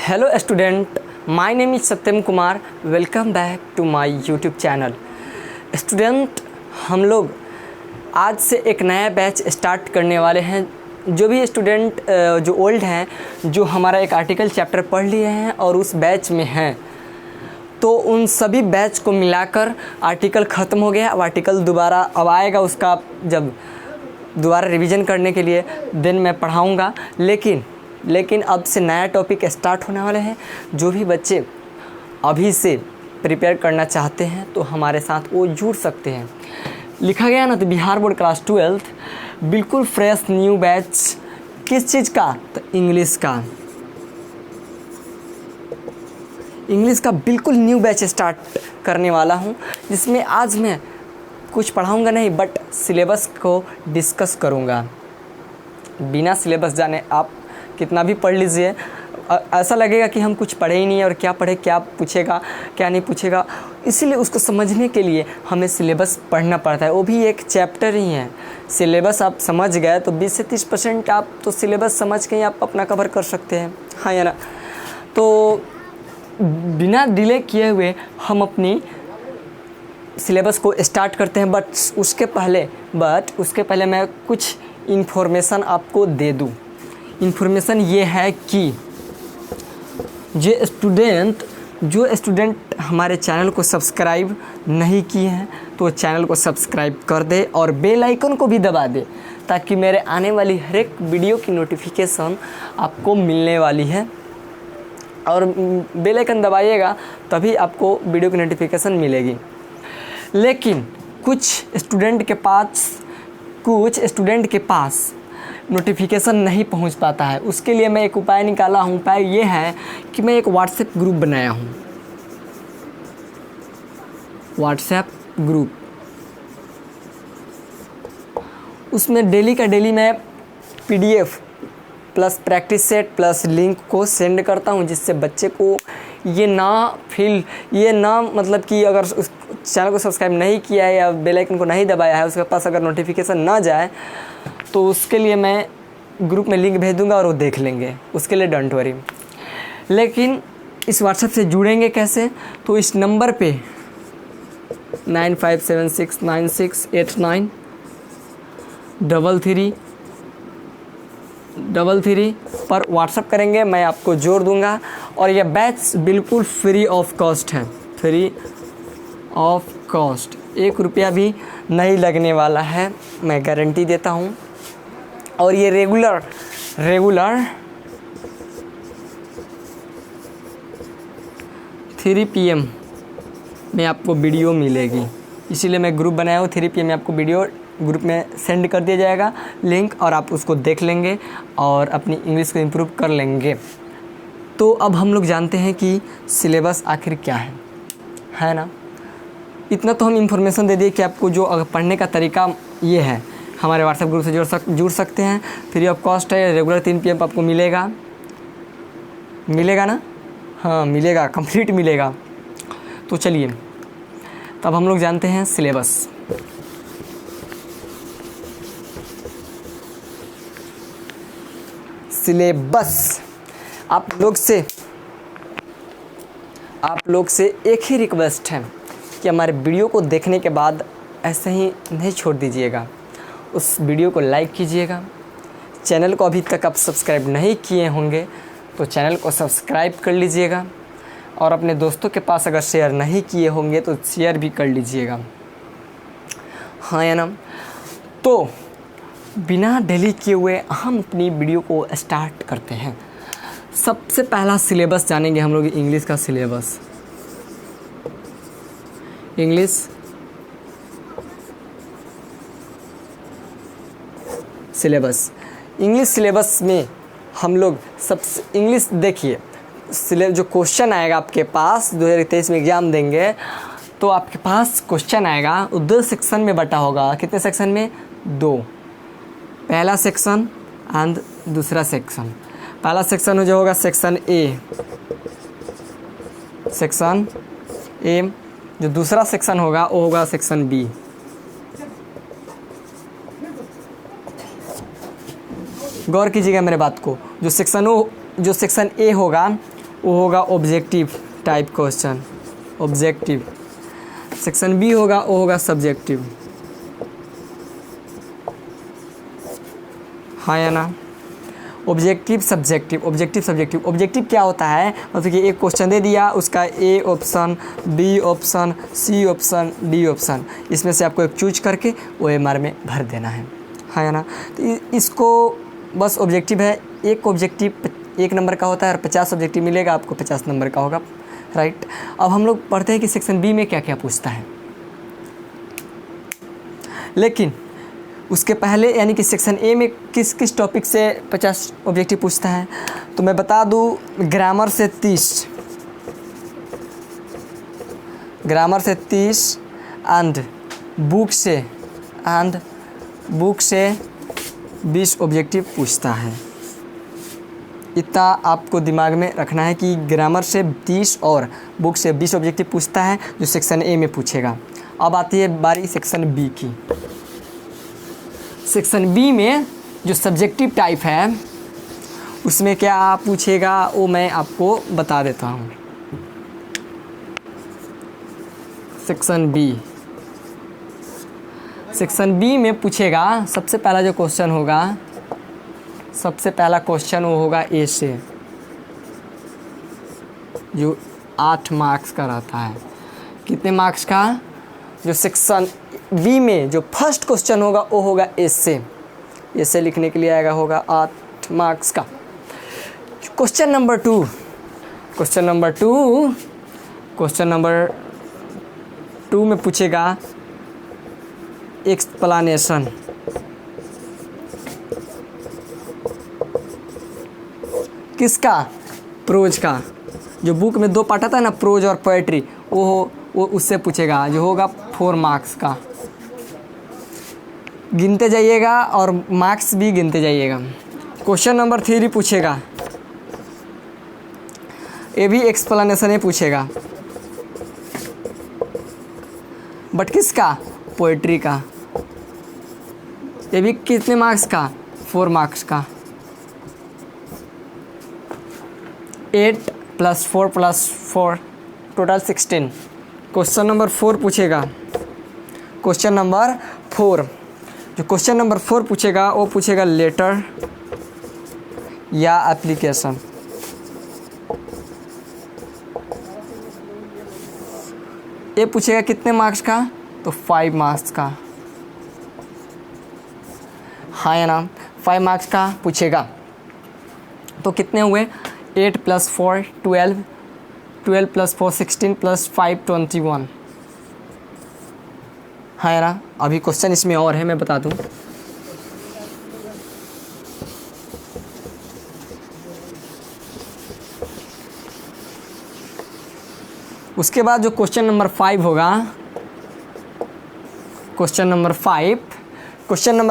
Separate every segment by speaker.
Speaker 1: Hello student, my name is Satyam Kumar. Welcome back to my YouTube channel. Student, हम लोग आज से एक नया बैच स्टार्ट करने वाले हैं। जो भी स्टूडेंट जो ओल्ड हैं, जो हमारा एक आर्टिकल चैप्टर पढ़ लिए हैं और उस बैच में हैं, तो उन सभी बैच को मिलाकर आर्टिकल ख़त्म हो गया। अब आर्टिकल दोबारा अब आएगा, उसका जब दोबारा रिवीजन करने के लिए दिन मैं पढ़ाऊँगा। लेकिन अब से नया टॉपिक स्टार्ट होने वाले हैं। जो भी बच्चे अभी से प्रिपेयर करना चाहते हैं तो हमारे साथ वो जुड़ सकते हैं। लिखा गया ना, तो बिहार बोर्ड क्लास 12 बिल्कुल फ्रेश न्यू बैच। किस चीज़ का? तो इंग्लिश का बिल्कुल न्यू बैच स्टार्ट करने वाला हूँ, जिसमें आज मैं कुछ पढ़ाऊँगा नहीं, बट सिलेबस को डिस्कस करूँगा। बिना सिलेबस जाने आप कितना भी पढ़ लीजिए, ऐसा लगेगा कि हम कुछ पढ़े ही नहीं है और क्या पढ़े, क्या पूछेगा क्या नहीं पूछेगा। इसीलिए उसको समझने के लिए हमें सिलेबस पढ़ना पड़ता है। वो भी एक चैप्टर ही है। सिलेबस आप समझ गए तो 20 से 30% आप तो सिलेबस समझ के ही आप अपना कवर कर सकते हैं, हाँ या ना। तो बिना डिले किए हुए हम अपनी सिलेबस को स्टार्ट करते हैं। बट उसके पहले मैं कुछ इन्फॉर्मेशन आपको दे दूँ। इन्फॉर्मेशन ये है कि जो स्टूडेंट हमारे चैनल को सब्सक्राइब नहीं किए हैं तो चैनल को सब्सक्राइब कर दे और बेल आइकन को भी दबा दे, ताकि मेरे आने वाली हर एक वीडियो की नोटिफिकेशन आपको मिलने वाली है। और बेल आइकन दबाइएगा तभी आपको वीडियो की नोटिफिकेशन मिलेगी। लेकिन कुछ स्टूडेंट के पास नोटिफिकेशन नहीं पहुंच पाता है। उसके लिए मैं एक उपाय निकाला हूं। उपाय ये है कि मैं एक व्हाट्सएप ग्रुप बनाया हूं। व्हाट्सएप ग्रुप, उसमें डेली का डेली मैं PDF plus practice set plus link को सेंड करता हूं, जिससे बच्चे को ये ना मतलब कि अगर उस चैनल को सब्सक्राइब नहीं किया है या बेल आइकन को नहीं दबाया है, उसके पास अगर नोटिफिकेशन ना जाए, तो उसके लिए मैं ग्रुप में लिंक भेज दूंगा और वो देख लेंगे। उसके लिए डोंट वरी। लेकिन इस व्हाट्सएप से जुड़ेंगे कैसे? तो इस नंबर पे 9576963933 पर व्हाट्सएप करेंगे, मैं आपको जोड़ दूंगा। और यह बैच बिल्कुल फ्री ऑफ कॉस्ट है। फ्री ऑफ कॉस्ट, 1 रुपया भी नहीं लगने वाला है, मैं गारंटी देता हूँ। और ये रेगुलर 3 PM में आपको वीडियो मिलेगी। इसीलिए मैं ग्रुप बनाया हूँ। 3 PM में आपको वीडियो ग्रुप में सेंड कर दिया जाएगा लिंक, और आप उसको देख लेंगे और अपनी इंग्लिश को इम्प्रूव कर लेंगे। तो अब हम लोग जानते हैं कि सिलेबस आखिर क्या है ना। इतना तो हम इंफॉर्मेशन दे दिए कि आपको जो अगर पढ़ने का तरीका ये है। हमारे व्हाट्सएप ग्रुप से जुड़ सकते हैं। फ्री ऑफ कॉस्ट है। रेगुलर 3 PM आपको मिलेगा ना? हाँ मिलेगा, कंप्लीट मिलेगा। तो चलिए तब हम लोग जानते हैं सिलेबस। आप लोग से एक ही रिक्वेस्ट है कि हमारे वीडियो को देखने के बाद ऐसे ही नहीं छोड़ दीजिएगा। उस वीडियो को लाइक कीजिएगा। चैनल को अभी तक आप सब्सक्राइब नहीं किए होंगे तो चैनल को सब्सक्राइब कर लीजिएगा। और अपने दोस्तों के पास अगर शेयर नहीं किए होंगे तो शेयर भी कर लीजिएगा, हाँ या ना। तो बिना डिले किए हुए हम अपनी वीडियो को स्टार्ट करते हैं। सबसे पहला सिलेबस जानेंगे हम लोग, इंग्लिश का सिलेबस। इंग्लिश सिलेबस में हम लोग सबसे इंग्लिश देखिए। जो क्वेश्चन आएगा आपके पास 2023 में एग्ज़ाम देंगे तो आपके पास क्वेश्चन आएगा, वो 2 सेक्शन में बटा होगा। कितने सेक्शन में? 2। पहला सेक्शन एंड दूसरा सेक्शन। पहला सेक्शन जो होगा सेक्शन ए। जो दूसरा सेक्शन होगा वो होगा सेक्शन B। गौर कीजिएगा मेरे बात को। जो सेक्शन ए होगा वो होगा objective type question, objective. Section B होगा वो होगा सब्जेक्टिव, हाँ या ना। Objective subjective, objective subjective. Objective क्या होता है, मतलब कि एक क्वेश्चन दे दिया, उसका A option, B option, C option, D option, इसमें से आपको एक चूज करके OMR में भर देना है, हाँ या ना। तो इसको बस ऑब्जेक्टिव है। एक ऑब्जेक्टिव 1 नंबर का होता है और 50 ऑब्जेक्टिव मिलेगा आपको, 50 नंबर का होगा, राइट। अब हम लोग पढ़ते हैं कि सेक्शन बी में क्या क्या पूछता है, लेकिन उसके पहले यानी कि सेक्शन ए में किस किस टॉपिक से 50 ऑब्जेक्टिव पूछता है, तो मैं बता दूं, ग्रामर से 30, ग्रामर से 30 एंड बुक से 20 ऑब्जेक्टिव पूछता है। इतना आपको दिमाग में रखना है कि ग्रामर से 30 और बुक से 20 ऑब्जेक्टिव पूछता है, जो सेक्शन ए में पूछेगा। अब आती है बारी सेक्शन बी की। सेक्शन बी में जो सब्जेक्टिव टाइप है उसमें क्या पूछेगा वो मैं आपको बता देता हूँ। सेक्शन बी में पूछेगा, सबसे पहला जो क्वेश्चन होगा, सबसे पहला क्वेश्चन वो होगा ए से, जो 8 मार्क्स का रहता है। कितने मार्क्स का? जो सेक्शन बी में जो फर्स्ट क्वेश्चन होगा वो होगा ए से लिखने के लिए आएगा, होगा 8 मार्क्स का। क्वेश्चन नंबर 2 में पूछेगा एक्सप्लेनेशन, किसका? प्रोज का। जो बुक में 2 पार्ट आता है ना, प्रोज और पोएट्री, वो उससे पूछेगा, जो होगा 4 मार्क्स का। गिनते जाइएगा और मार्क्स भी गिनते जाइएगा। क्वेश्चन नंबर 3 पूछेगा, ये भी एक्सप्लेनेशन ही पूछेगा, बट किसका? पोएट्री का। ये भी कितने मार्क्स का? 4 मार्क्स का। 8 + 4 + 4 टोटल 16। क्वेश्चन नंबर 4 पूछेगा, क्वेश्चन नंबर 4, जो क्वेश्चन नंबर 4 पूछेगा वो पूछेगा लेटर या एप्लीकेशन। ये पूछेगा कितने मार्क्स का? तो 5 मार्क्स का, हाँ या ना। 5 मार्क्स का पूछेगा। तो कितने हुए? 8 + 4 12, 12 + 4 16 + 5 21, हाँ या ना। अभी क्वेश्चन इसमें और है, मैं बता दूं। उसके बाद जो क्वेश्चन नंबर 5 होगा, क्वेश्चन नंबर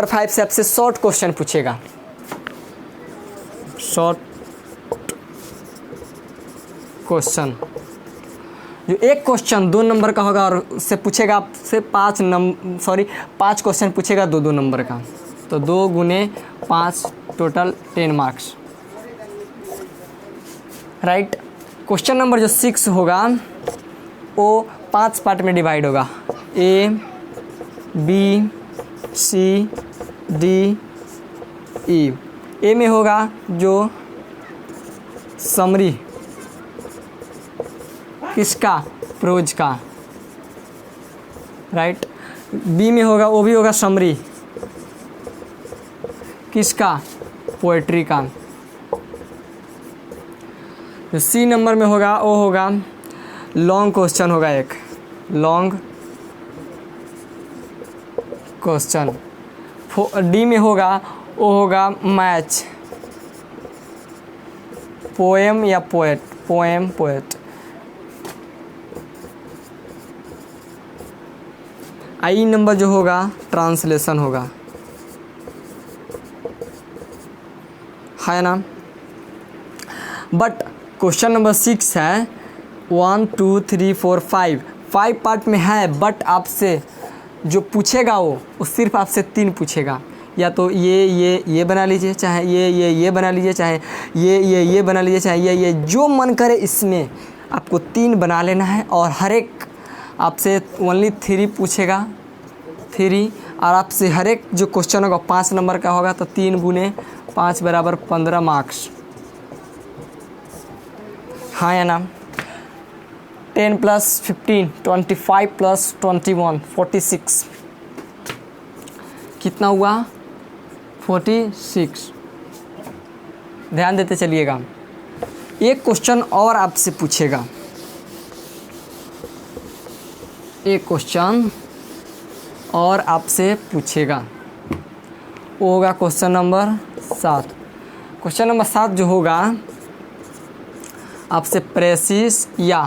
Speaker 1: 5 से आपसे शॉर्ट क्वेश्चन पूछेगा। शॉर्ट क्वेश्चन, जो एक क्वेश्चन 2 नंबर का होगा और उससे पूछेगा आपसे 5 क्वेश्चन पूछेगा 2 नंबर का। तो 2 × 5 total 10 marks, right. Question number जो 6 होगा वो 5 पार्ट में डिवाइड होगा, A B C D E। ए में होगा जो समरी, किसका? प्रोज का, राइट। बी में होगा, वो भी होगा समरी, किसका? पोएट्री का। जो सी नंबर में होगा वो होगा लॉन्ग क्वेश्चन, होगा एक लॉन्ग क्वेश्चन। डी में होगा वो होगा मैच, पोएम या पोएट। आई नंबर जो होगा ट्रांसलेशन होगा, है ना। बट क्वेश्चन नंबर 6 है 1 2 3 4 5 पार्ट में है, बट आपसे जो पूछेगा वो सिर्फ आपसे 3 पूछेगा। या तो ये बना लीजिए, चाहे ये बना लीजिए, चाहे ये बना लीजिए, चाहे ये जो मन करे इसमें आपको 3 बना लेना है। और हर एक आपसे ओनली 3 पूछेगा, 3, और आपसे हर एक जो क्वेश्चन होगा 5 नंबर का होगा, तो 3 गुने 5 बराबर 15 मार्क्स। हाँ या ना? 10 + 15 25 + 21 46 कितना हुआ? 46। ध्यान देते चलिएगा। एक क्वेश्चन और आपसे पूछेगा, एक क्वेश्चन और आपसे पूछेगा, वो होगा क्वेश्चन नंबर 7। क्वेश्चन नंबर 7 जो होगा आपसे प्रेसिस या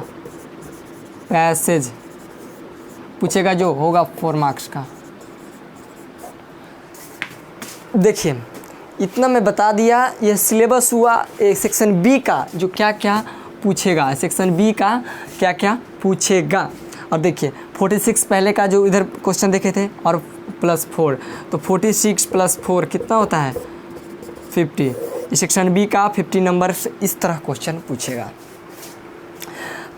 Speaker 1: पैसेज पूछेगा, जो होगा 4 मार्क्स का। देखिए इतना मैं बता दिया, ये सिलेबस हुआ सेक्शन बी का, जो क्या क्या पूछेगा, सेक्शन बी का क्या क्या पूछेगा। और देखिए 46 पहले का जो इधर क्वेश्चन देखे थे, और +4, तो 46 + 4 कितना होता है? 50। इस सेक्शन बी का 50 नंबर से इस तरह क्वेश्चन पूछेगा।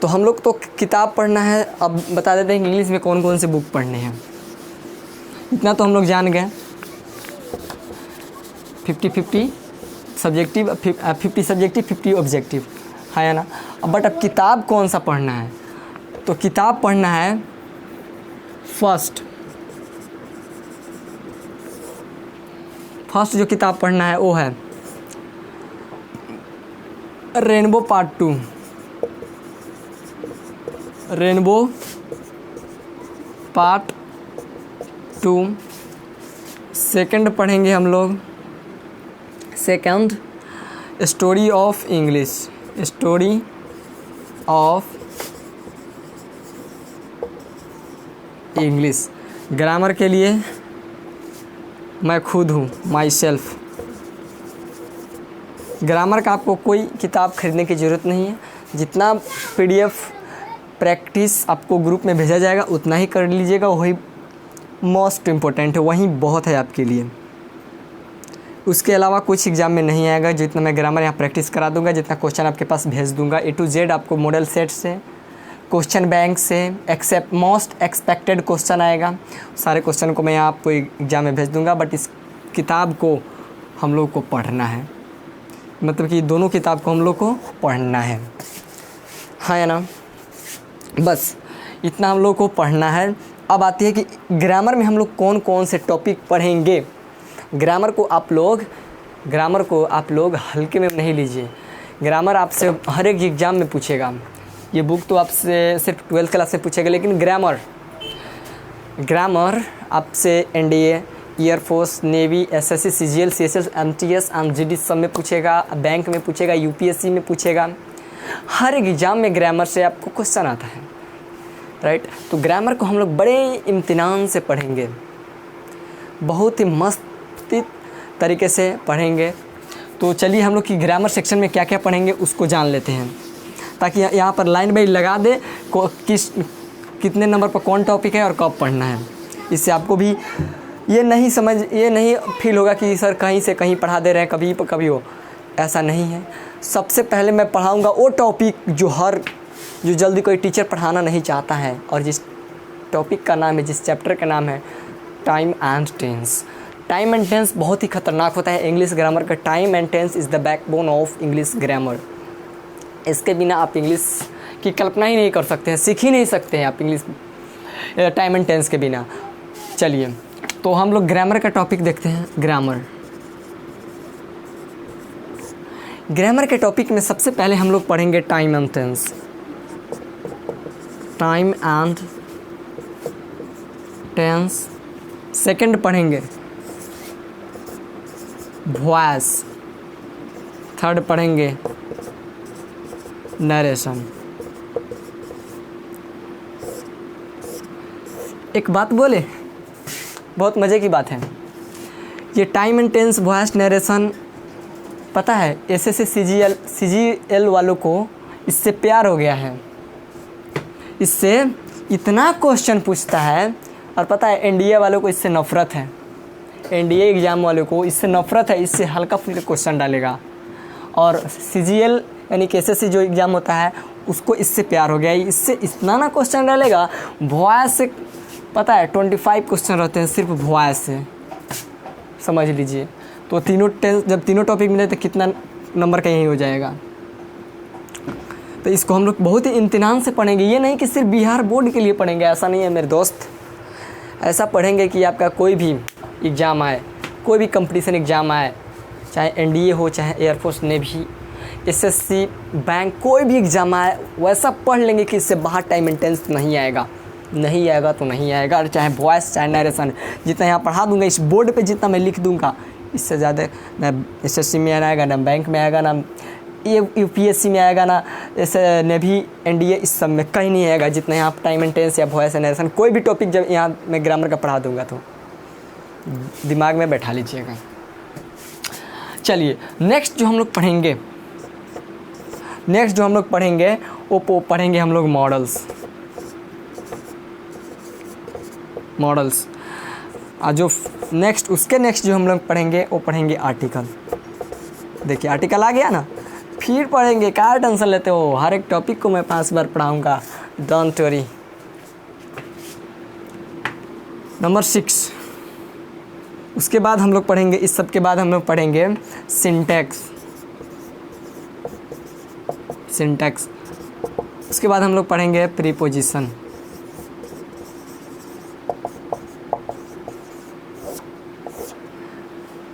Speaker 1: तो हम लोग तो किताब पढ़ना है, अब बता देते हैं इंग्लिश में कौन कौन से बुक पढ़ने हैं। इतना तो हम लोग जान गए, 50-50 सब्जेक्टिव, 50 सब्जेक्टिव 50 ऑब्जेक्टिव, है या ना? बट अब किताब कौन सा पढ़ना है? तो किताब पढ़ना है फर्स्ट जो किताब पढ़ना है वो है rainbow part 2, rainbow part 2। Second पढ़ेंगे हम लोग, second story of English, story of English. Grammar के लिए मैं खुद हूँ, माई सेल्फ। ग्रामर का आपको कोई किताब खरीदने की ज़रूरत नहीं है, जितना PDF प्रैक्टिस आपको ग्रुप में भेजा जाएगा उतना ही कर लीजिएगा, वही मोस्ट इम्पोर्टेंट है, वही बहुत है आपके लिए। उसके अलावा कुछ एग्ज़ाम में नहीं आएगा, जितना मैं ग्रामर यहाँ प्रैक्टिस करा दूंगा, जितना क्वेश्चन आपके पास भेज दूंगा A to Z आपको मॉडल सेट से, क्वेश्चन बैंक से, मोस्ट एक्सपेक्टेड क्वेश्चन आएगा। सारे क्वेश्चन को मैं यहाँ आपको एग्ज़ाम में भेज दूंगा। बट इस किताब को हम लोग को पढ़ना है, मतलब कि दोनों किताब को हम लोग को पढ़ना है, हाँ या ना? बस इतना हम लोग को पढ़ना है। अब आती है कि ग्रामर में हम लोग कौन कौन से टॉपिक पढ़ेंगे। ग्रामर को आप लोग हल्के में नहीं लीजिए। ग्रामर आपसे हर एक एग्ज़ाम में पूछेगा। ये बुक तो आपसे सिर्फ 12th क्लास से पूछेगा, लेकिन ग्रामर आपसे NDA, air force, navy, SSC, CGL, CSL, MTS, MGD सब में पूछेगा, बैंक में पूछेगा, UPSC में पूछेगा। हर एक एग्ज़ाम में ग्रामर से आपको क्वेश्चन आता है, राइट? तो ग्रामर को हम लोग बड़े इम्तिनान से पढ़ेंगे, बहुत ही मस्त तरीके से पढ़ेंगे। तो चलिए हम लोग की ग्रामर सेक्शन में क्या क्या पढ़ेंगे उसको जान लेते हैं, ताकि यहाँ पर लाइन बाई लगा दे कितने नंबर पर कौन टॉपिक है और कब पढ़ना है। इससे आपको भी ये नहीं फील होगा कि सर कहीं से कहीं पढ़ा दे रहे हैं, कभी हो, ऐसा नहीं है। सबसे पहले मैं पढ़ाऊँगा वो टॉपिक जो जल्दी कोई टीचर पढ़ाना नहीं चाहता है, और जिस टॉपिक का नाम है, जिस चैप्टर का नाम है time and tense. Time and tense बहुत ही खतरनाक होता है इंग्लिश ग्रामर का। Time and tense is the backbone of English grammar. इसके बिना आप इंग्लिश की कल्पना ही नहीं कर सकते हैं, सीख ही नहीं सकते हैं आप इंग्लिश टाइम एंड टेंस के बिना। चलिए तो हम लोग ग्रामर का टॉपिक देखते हैं। ग्रामर के टॉपिक में सबसे पहले हम लोग पढ़ेंगे time and tense. Time and tense. Second पढ़ेंगे वॉइस। थर्ड पढ़ेंगे नरेशन। एक बात बोले, बहुत मज़े की बात है, ये time and tense, voice, narration, पता है SSC CGL वालों को इससे प्यार हो गया है। इससे इतना क्वेश्चन पूछता है, और पता है NDA वालों को इससे नफ़रत है। एनडीए एग्ज़ाम वाले को इससे नफरत है, इससे हल्का फुल्का क्वेश्चन डालेगा। और सीजीएल यानी कि एसएससी जो एग्ज़ाम होता है उसको इससे प्यार हो गया, इससे इतना ना क्वेश्चन डालेगा। वॉइस से पता है 25 क्वेश्चन रहते हैं सिर्फ वॉइस से, समझ लीजिए। तो जब तीनों टॉपिक मिले तो कितना नंबर का यही हो जाएगा। तो इसको हम लोग बहुत ही इम्तिनान से पढ़ेंगे, ये नहीं कि सिर्फ बिहार बोर्ड के लिए पढ़ेंगे, ऐसा नहीं है मेरे दोस्त। ऐसा पढ़ेंगे कि आपका कोई भी एग्ज़ाम आए, कोई भी कंपटीशन एग्ज़ाम आए, चाहे एनडीए हो, चाहे एयरफोर्स, नेवी, एसएससी, बैंक, कोई भी एग्ज़ाम आए, वैसा पढ़ लेंगे कि इससे बाहर टाइम एंड टेंस नहीं आएगा। नहीं आएगा तो नहीं आएगा। और चाहे वॉइस चाहे नरेशन, जितना यहाँ पढ़ा दूंगा इस बोर्ड पे, जितना मैं लिख दूंगा, इससे ज़्यादा ना एसएससी में आएगा, ना बैंक में आएगा, ना यूपीएससी में आएगा, ना ऐसे नेवी, एनडीए, इस सब में कहीं नहीं आएगा जितना यहाँ टाइम एंड टेंस या वॉइस नरेशन। कोई भी टॉपिक जब यहाँ मैं ग्रामर का पढ़ा दूंगा तो दिमाग में बैठा लीजिएगा। चलिए नेक्स्ट जो हम लोग पढ़ेंगे वो पढ़ेंगे हम लोग मॉडल्स। जो नेक्स्ट जो हम लोग पढ़ेंगे वो पढ़ेंगे आर्टिकल। देखिए आर्टिकल आ गया ना, फिर पढ़ेंगे, क्या टेंशन लेते हो, हर एक टॉपिक को मैं 5 बार पढ़ाऊँगा, डोंट वरी। नंबर 6, उसके बाद हम लोग पढ़ेंगे, इस सब के बाद हम लोग पढ़ेंगे सिंटैक्स। उसके बाद हम लोग पढ़ेंगे प्रीपोजिशन।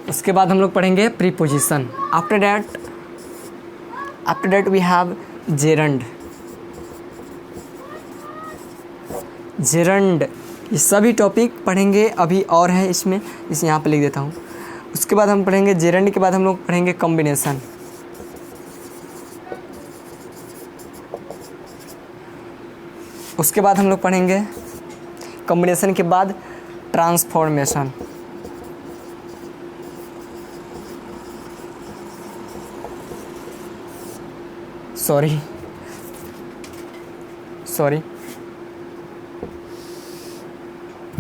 Speaker 1: उसके बाद हम लोग पढ़ेंगे preposition. After that we have gerund. ये सभी टॉपिक पढ़ेंगे, अभी और है इसमें, इसे यहाँ पे लिख देता हूँ। उसके बाद हम पढ़ेंगे जेरंड के बाद हम लोग पढ़ेंगे कॉम्बिनेशन। उसके बाद हम लोग पढ़ेंगे कॉम्बिनेशन के बाद ट्रांसफॉर्मेशन। Sorry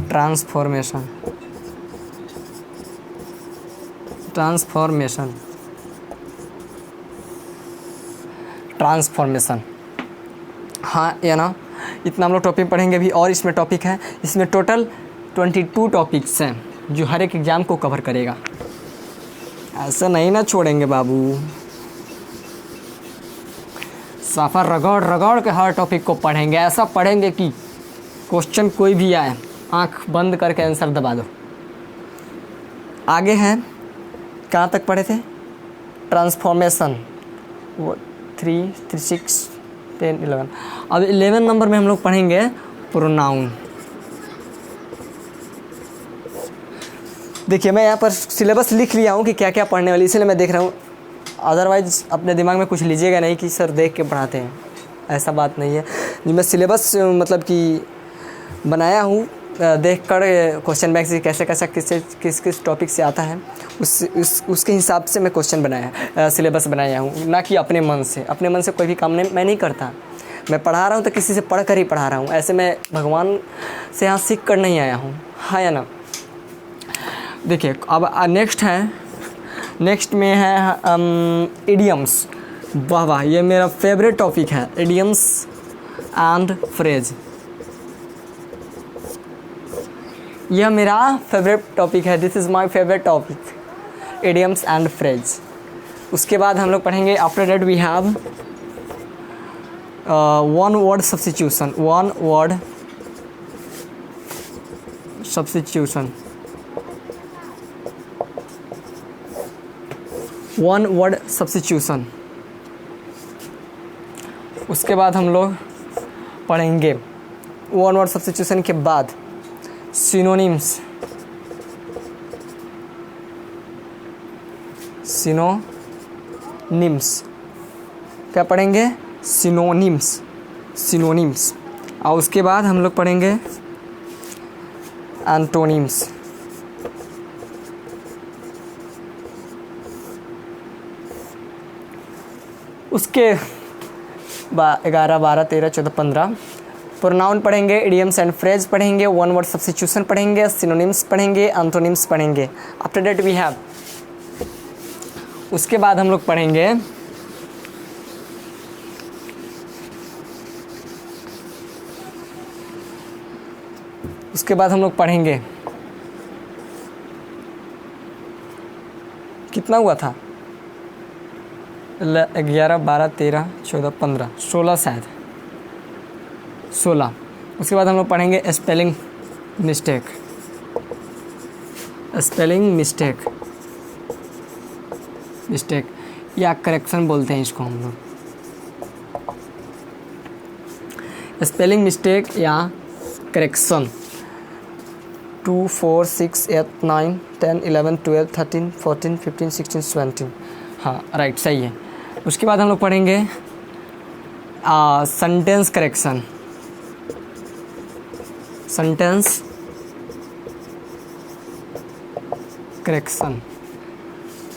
Speaker 1: transformation. हाँ या ना, इतना हम लोग टॉपिक पढ़ेंगे भी, और इसमें टॉपिक है, इसमें टोटल 22 टॉपिक्स हैं जो हर एक एग्ज़ाम को कवर करेगा। ऐसा नहीं ना छोड़ेंगे बाबू, साफा रगड़ के हर टॉपिक को पढ़ेंगे। ऐसा पढ़ेंगे कि क्वेश्चन कोई भी आए आंख बंद करके आंसर दबा दो। आगे हैं, कहाँ तक पढ़े थे, ट्रांसफॉर्मेशन, वो 3, 6, 10, 11। अब 11 नंबर में हम लोग पढ़ेंगे प्रोनाउन। देखिए मैं यहाँ पर सिलेबस लिख लिया हूँ कि क्या क्या पढ़ने वाली, इसलिए मैं देख रहा हूँ, अदरवाइज़ अपने दिमाग में कुछ लीजिएगा नहीं कि सर देख के पढ़ाते हैं, ऐसा बात नहीं है। जो मैं सिलेबस मतलब कि बनाया हूँ देख कर क्वेश्चन बैंक से कैसे किस टॉपिक से आता है, उसके हिसाब से मैं क्वेश्चन बनाया, सिलेबस बनाया हूँ, ना कि अपने मन से कोई भी काम मैं नहीं करता। मैं पढ़ा रहा हूँ तो किसी से पढ़ कर ही पढ़ा रहा हूँ, ऐसे मैं भगवान से यहाँ सीख कर नहीं आया हूँ, हाँ या ना। देखिए अब नेक्स्ट में है इडियम्स। वाह, ये मेरा फेवरेट टॉपिक है, इडियम्स एंड फ्रेज। यह मेरा फेवरेट टॉपिक है, this is my favourite topic, idioms and phrase. उसके बाद हम लोग पढ़ेंगे, after that we have one word substitution. उसके बाद हम लोग पढ़ेंगे वन वर्ड सब्स्टिट्यूशन के बाद सिनोनिम्स। क्या पढ़ेंगे, सिनोनिम्स। और उसके बाद हम लोग पढ़ेंगे एंटोनिम्स। उसके 11, 12, 13, 14, 15 प्रोनाउन पढ़ेंगे, इडियम्स एंड फ्रेज पढ़ेंगे, वन वर्ड सब्स्टिट्यूशन पढ़ेंगे, सिनोनिम्स पढ़ेंगे, एंटोनिम्स पढ़ेंगे। आफ्टर दैट वी हैव, उसके बाद हम लोग पढ़ेंगे कितना हुआ था, 11, 12, 13, 14, 15, 16 शायद 16। उसके बाद हम लोग पढ़ेंगे स्पेलिंग मिस्टेक या करेक्शन बोलते हैं इसको हम लोग, स्पेलिंग मिस्टेक या करेक्शन। 2, 4, 6, 8, 9, 10, 11, 12, 13, 14, 15, 16, 17। हाँ राइट, सही है। उसके बाद हम लोग पढ़ेंगे सेंटेंस करेक्शन,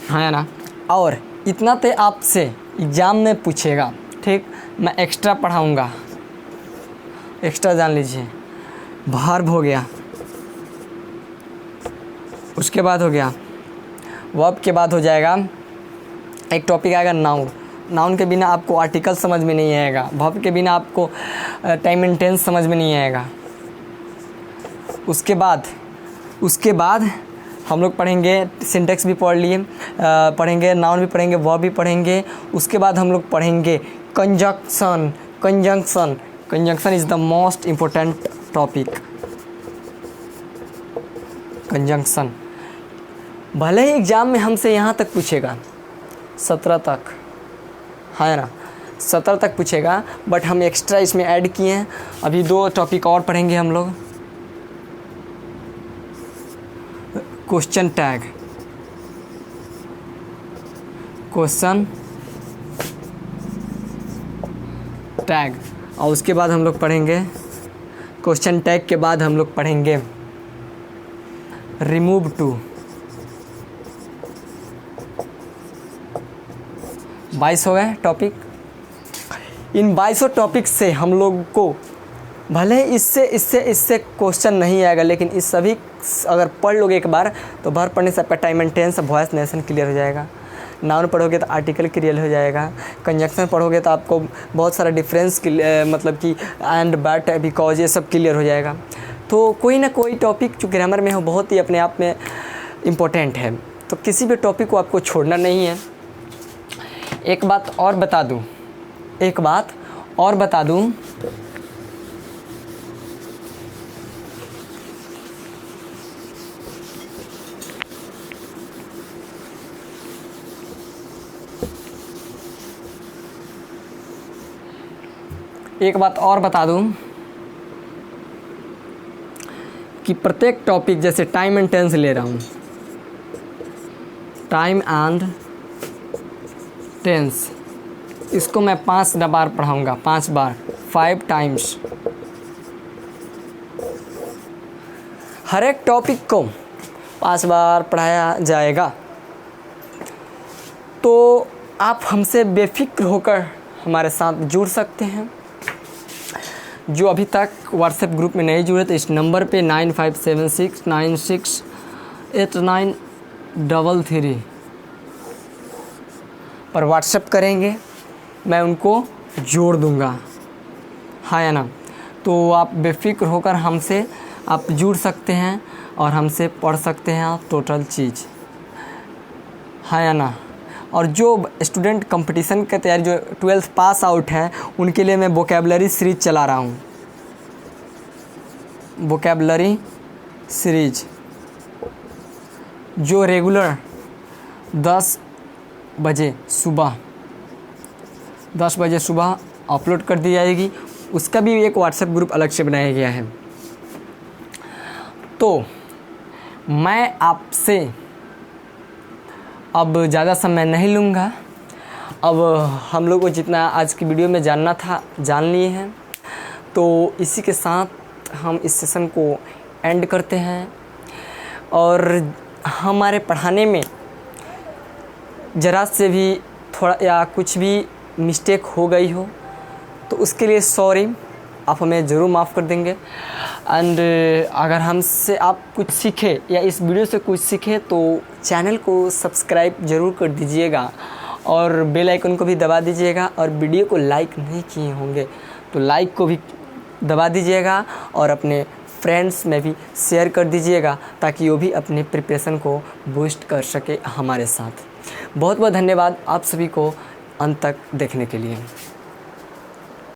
Speaker 1: है ना। और इतना तो आपसे एग्ज़ाम में पूछेगा, ठीक। मैं एक्स्ट्रा पढ़ाऊँगा, एक्स्ट्रा जान लीजिए। वर्ब हो गया, उसके बाद हो गया वर्ब के बाद हो जाएगा एक टॉपिक आएगा नाउन के बिना आपको आर्टिकल समझ में नहीं आएगा, वर्ब के बिना आपको टाइम एंड टेंस समझ में नहीं आएगा। उसके बाद हम लोग पढ़ेंगे सिंटेक्स भी पढ़ेंगे, नाउन भी पढ़ेंगे, वर्ब भी पढ़ेंगे। उसके बाद हम लोग पढ़ेंगे conjunction is the most important topic. Conjunction भले ही एग्ज़ाम में हमसे यहाँ तक पूछेगा, 17 तक, है ना, 17 तक पूछेगा, बट हम एक्स्ट्रा इसमें ऐड किए हैं। अभी 2 टॉपिक और पढ़ेंगे हम लोग। क्वेश्चन टैग, और उसके बाद हम लोग पढ़ेंगे क्वेश्चन टैग के बाद हम लोग पढ़ेंगे रिमूव टू। 22 हो गए टॉपिक। इन 22 टॉपिक से हम लोग को भले इससे क्वेश्चन नहीं आएगा, लेकिन इस सभी अगर पढ़ लोगे एक बार तो बार पढ़ने से आपका time and tense, voice, narration clear हो जाएगा। नाउन पढ़ोगे तो आर्टिकल क्लियर हो जाएगा। कंजंक्शन पढ़ोगे तो आपको बहुत सारा डिफरेंस मतलब कि एंड, बट, बिकॉज, ये सब क्लियर हो जाएगा। तो कोई ना कोई टॉपिक जो ग्रामर में हो बहुत ही अपने आप में इम्पोर्टेंट है, तो किसी भी टॉपिक को आपको छोड़ना नहीं है। एक बात और बता दूं, कि प्रत्येक टॉपिक, जैसे टाइम एंड टेंस ले रहा हूँ, टाइम एंड टेंस, इसको मैं 5 बार पढ़ाऊँगा, 5 बार, 5 टाइम्स। हर एक टॉपिक को 5 बार पढ़ाया जाएगा। तो आप हमसे बेफिक्र होकर हमारे साथ जुड़ सकते हैं। जो अभी तक व्हाट्सएप ग्रुप में नहीं जुड़े तो इस नंबर पे 9576968933 पर व्हाट्सएप करेंगे, मैं उनको जोड़ दूंगा, हाँ या ना। तो आप बेफिक्र होकर हमसे आप जुड़ सकते हैं और हमसे पढ़ सकते हैं आप टोटल चीज़, हाँ या ना। और जो स्टूडेंट कंपटीशन की तैयारी, जो 12th पास आउट हैं, उनके लिए मैं वोकेबलरी सीरीज चला रहा हूँ। वोकेबलरी सीरीज जो रेगुलर 10 बजे सुबह अपलोड कर दी जाएगी। उसका भी एक व्हाट्सएप ग्रुप अलग से बनाया गया है। तो मैं आपसे अब ज़्यादा समय नहीं लूँगा। अब हम लोग को जितना आज की वीडियो में जानना था जान लिए हैं, तो इसी के साथ हम इस सेशन को एंड करते हैं। और हमारे पढ़ाने में ज़रा से भी थोड़ा या कुछ भी मिस्टेक हो गई हो तो उसके लिए सॉरी। आप हमें ज़रूर माफ़ कर देंगे। एंड अगर हमसे आप कुछ सीखे या इस वीडियो से कुछ सीखे तो चैनल को सब्सक्राइब ज़रूर कर दीजिएगा और बेल आइकन को भी दबा दीजिएगा। और वीडियो को लाइक नहीं किए होंगे तो लाइक को भी दबा दीजिएगा और अपने फ्रेंड्स में भी शेयर कर दीजिएगा ताकि वो भी अपने प्रिपरेशन को बूस्ट कर सके हमारे साथ। बहुत बहुत धन्यवाद आप सभी को अंत तक देखने के लिए।